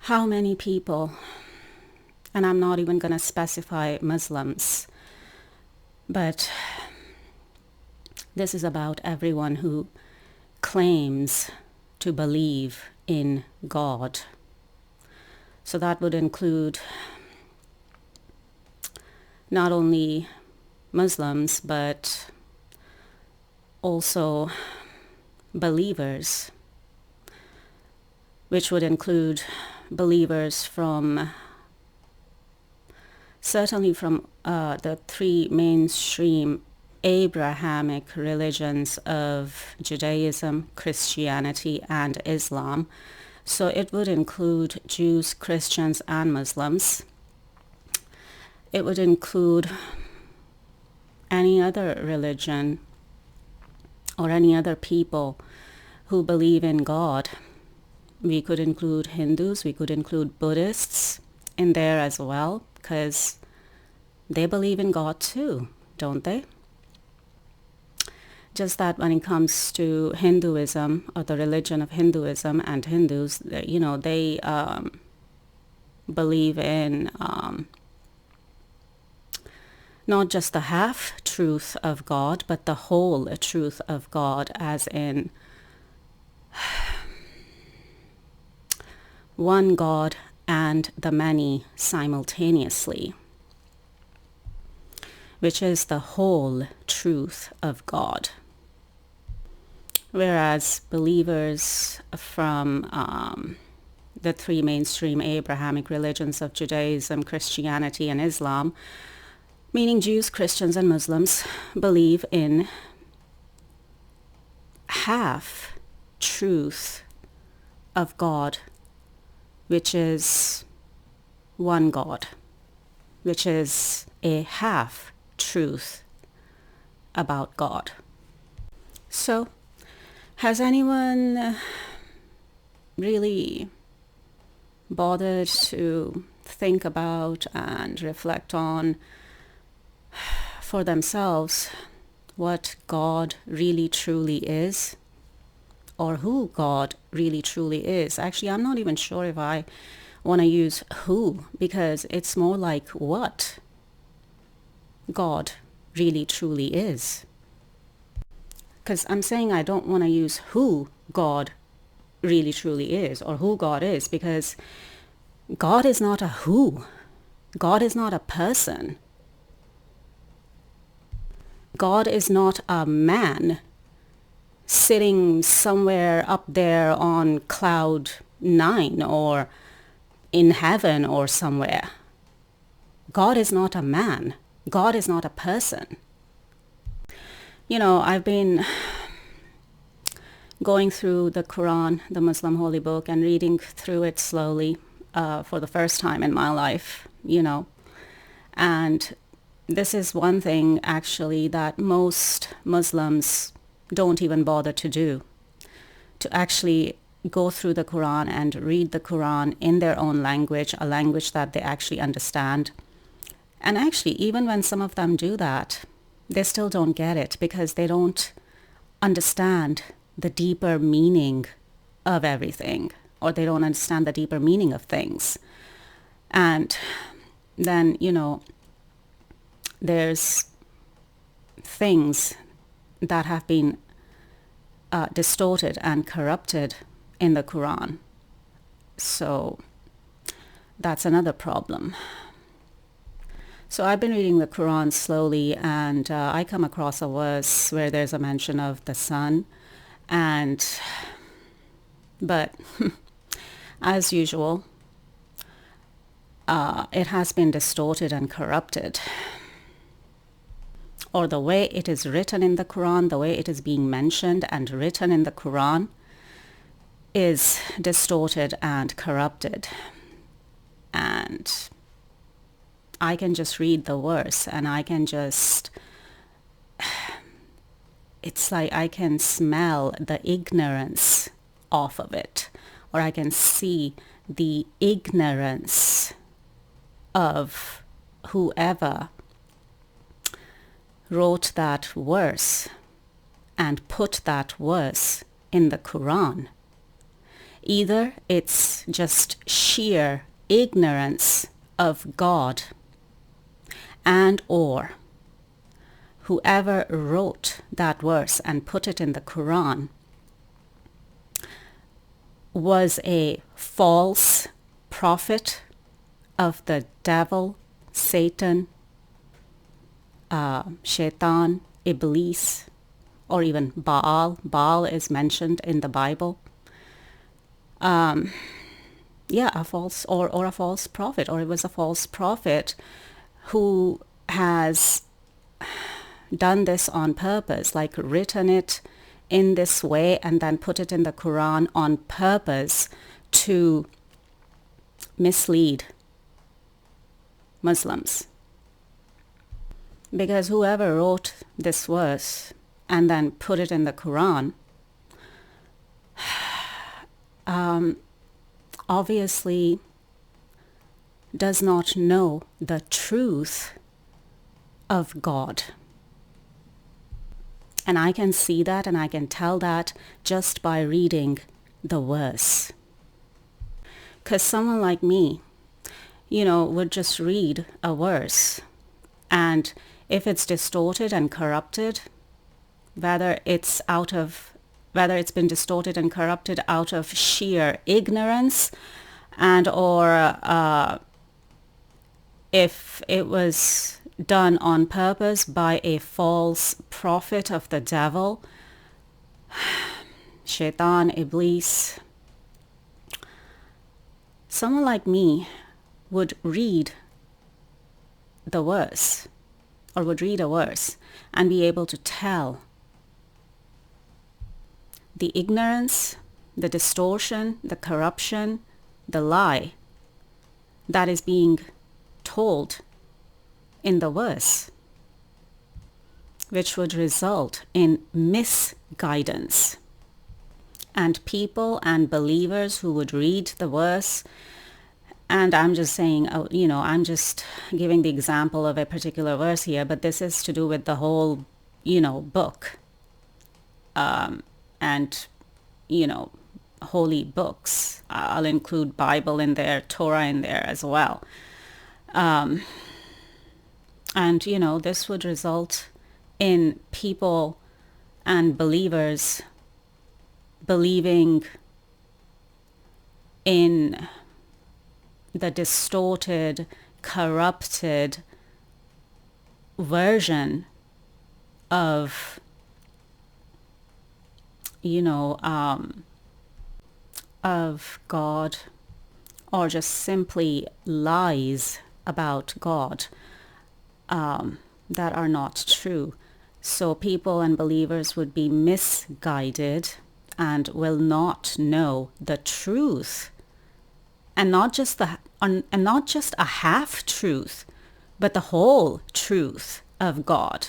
how many people, and I'm not even going to specify Muslims, but this is about everyone who claims to believe in God. So that would include not only Muslims, but also believers, which would include believers from certainly from the three mainstream Abrahamic religions of Judaism, Christianity, and Islam. So it would include Jews, Christians, and Muslims. It would include any other religion or any other people who believe in God. We could include Hindus, we could include Buddhists in there as well, because they believe in God too, don't they? Just that when it comes to Hinduism, or the religion of Hinduism and Hindus, they believe in not just the half-truth of God, but the whole truth of God, as in one God and the many simultaneously, which is the whole truth of God. Whereas believers from the three mainstream Abrahamic religions of Judaism, Christianity, and Islam, meaning Jews, Christians, and Muslims, believe in half-truth of God, which is one God, which is a half-truth about God. So, has anyone really bothered to think about and reflect on for themselves what God really truly is, or who God really truly is? Actually, I'm not even sure if I want to use who, because it's more like what God really truly is. Because I'm saying I don't want to use who God really truly is, or who God is, because God is not a who. God is not a person. God is not a man sitting somewhere up there on cloud 9 or in heaven or somewhere. God is not a man. God is not a person. I've been going through the Quran, the Muslim holy book, and reading through it slowly for the first time in my life, And this is one thing, actually, that most Muslims don't even bother to do, to actually go through the Quran and read the Quran in their own language, a language that they actually understand. And actually, even when some of them do that, they still don't get it, because they don't understand the deeper meaning of everything, or they don't understand the deeper meaning of things. And then, there's things that have been distorted and corrupted in the Quran. So that's another problem. So I've been reading the Quran slowly, and I come across a verse where there's a mention of the sun, but as usual, it has been distorted and corrupted. Or the way it is written in the Quran, the way it is being mentioned and written in the Quran is distorted and corrupted. And I can just read the verse and I can just, it's like I can smell the ignorance off of it, or I can see the ignorance of whoever wrote that verse and put that verse in the Quran. Either it's just sheer ignorance of God, and or whoever wrote that verse and put it in the Quran was a false prophet of the devil, Satan, Shaitan, Iblis, or even Baal. Baal is mentioned in the Bible. A false prophet, or it was a false prophet who has done this on purpose, like written it in this way and then put it in the Quran on purpose to mislead Muslims. Because whoever wrote this verse and then put it in the Quran obviously does not know the truth of God. And I can see that, and I can tell that just by reading the verse. Because someone like me, would just read a verse, and if it's distorted and corrupted, whether it's been distorted and corrupted out of sheer ignorance, and or if it was done on purpose by a false prophet of the devil, Shaitan, Iblis, someone like me would read the verse, or would read a verse and be able to tell the ignorance, the distortion, the corruption, the lie that is being told in the verse, which would result in misguidance. And people and believers who would read the verse, and I'm just saying, I'm just giving the example of a particular verse here, but this is to do with the whole, book. And holy books. I'll include Bible in there, Torah in there as well. And this would result in people and believers believing in the distorted, corrupted version of of God, or just simply lies about God that are not true. So people and believers would be misguided and will not know the truth, and not just a half truth, but the whole truth of God,